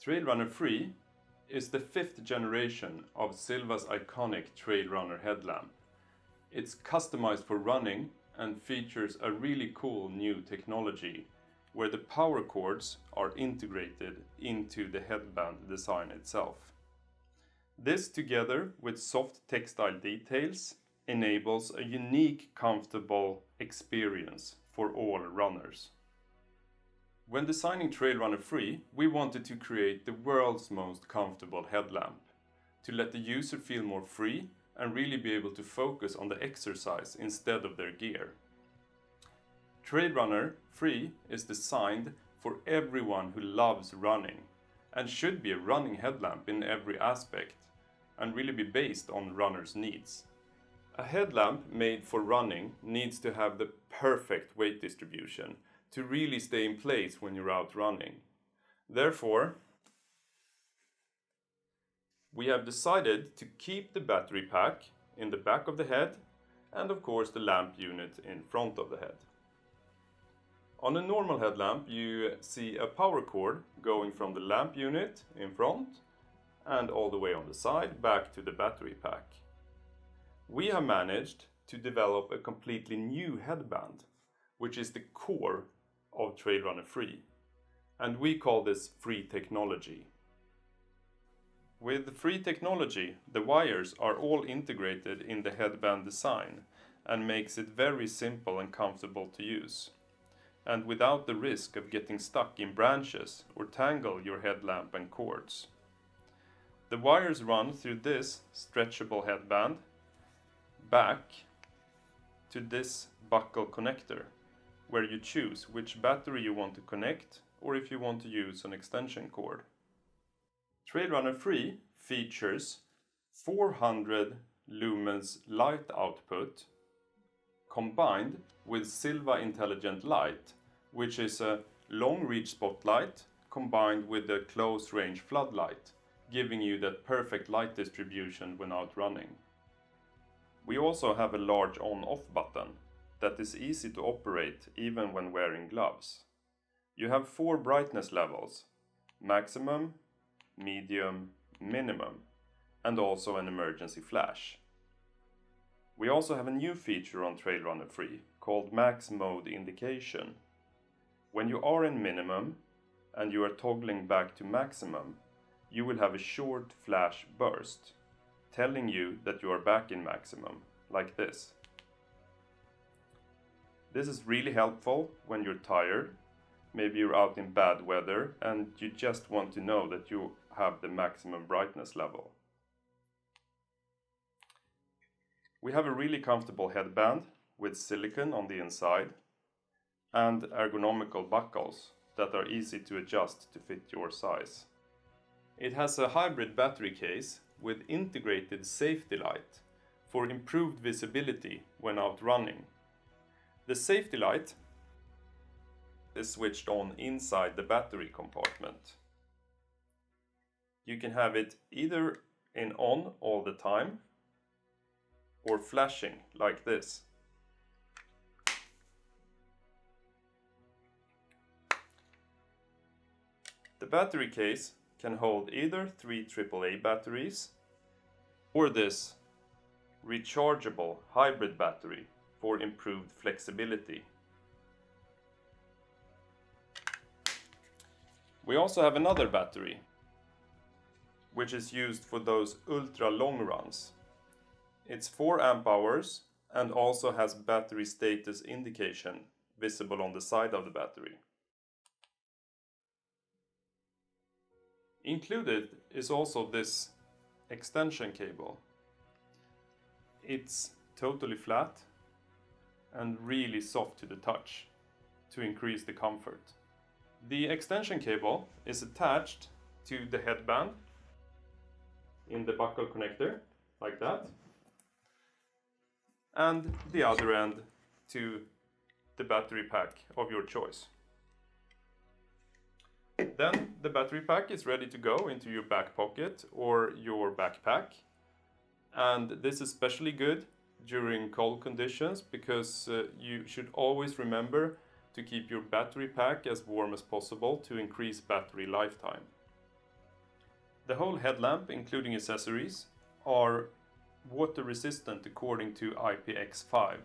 Trail Runner 3 is the 5th generation of Silva's iconic Trail Runner headlamp. It's customized for running and features a really cool new technology where the power cords are integrated into the headband design itself. This, together with soft textile details, enables a unique, comfortable experience for all runners. When designing Trail Runner 3, we wanted to create the world's most comfortable headlamp, to let the user feel more free and really be able to focus on the exercise instead of their gear. Trail Runner 3 is designed for everyone who loves running and should be a running headlamp in every aspect and really be based on runners' needs. A headlamp made for running needs to have the perfect weight distribution to really stay in place when you're out running. Therefore, we have decided to keep the battery pack in the back of the head and of course the lamp unit in front of the head. On a normal headlamp you see a power cord going from the lamp unit in front and all the way on the side back to the battery pack. We have managed to develop a completely new headband, which is the core of Trail Runner 3, and we call this free technology. With free technology, the wires are all integrated in the headband design and makes it very simple and comfortable to use, and without the risk of getting stuck in branches or tangle your headlamp and cords. The wires run through this stretchable headband back to this buckle connector, where you choose which battery you want to connect or if you want to use an extension cord. Trail Runner 3 features 400 lumens light output combined with Silva Intelligent Light, which is a long reach spotlight combined with a close range floodlight, giving you that perfect light distribution when out running. We also have a large on-off button that is easy to operate even when wearing gloves. You have 4 brightness levels: maximum, medium, minimum, and also an emergency flash. We also have a new feature on Trail Runner 3 called Max Mode Indication. When you are in minimum and you are toggling back to maximum, you will have a short flash burst telling you that you are back in maximum, like this. This is really helpful when you're tired, maybe you're out in bad weather and you just want to know that you have the maximum brightness level. We have a really comfortable headband with silicone on the inside and ergonomical buckles that are easy to adjust to fit your size. It has a hybrid battery case with integrated safety light for improved visibility when out running. The safety light is switched on inside the battery compartment. You can have it either in on all the time or flashing like this. The battery case can hold either 3 AAA batteries or this rechargeable hybrid battery for improved flexibility. We also have another battery, which is used for those ultra long runs. It's 4 amp hours and also has battery status indication visible on the side of the battery. Included is also this extension cable. It's totally flat and really soft to the touch to increase the comfort. The extension cable is attached to the headband in the buckle connector, like that, and the other end to the battery pack of your choice. Then the battery pack is ready to go into your back pocket or your backpack, and this is especially good during cold conditions because you should always remember to keep your battery pack as warm as possible to increase battery lifetime. The whole headlamp, including accessories, are water resistant according to IPX5.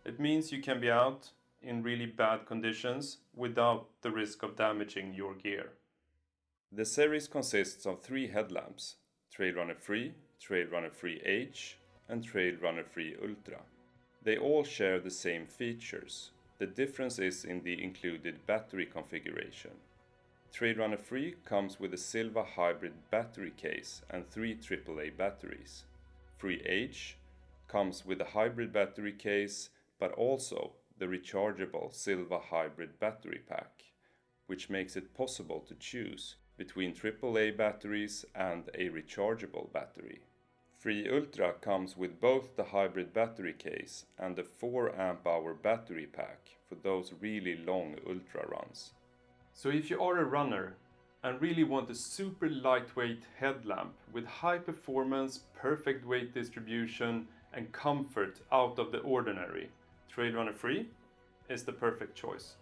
It means you can be out in really bad conditions without the risk of damaging your gear. The series consists of 3 headlamps: Trail Runner Free, Trail Runner Free H and Trail Runner Free Ultra. They all share the same features. The difference is in the included battery configuration. Trail Runner Free comes with a Silva hybrid battery case and 3 AAA batteries. Free H comes with a hybrid battery case but also the rechargeable Silva hybrid battery pack, which makes it possible to choose between AAA batteries and a rechargeable battery. Free Ultra comes with both the hybrid battery case and the 4 amp-hour battery pack for those really long ultra runs. So if you are a runner and really want a super lightweight headlamp with high performance, perfect weight distribution and comfort out of the ordinary, Trail Runner Free is the perfect choice.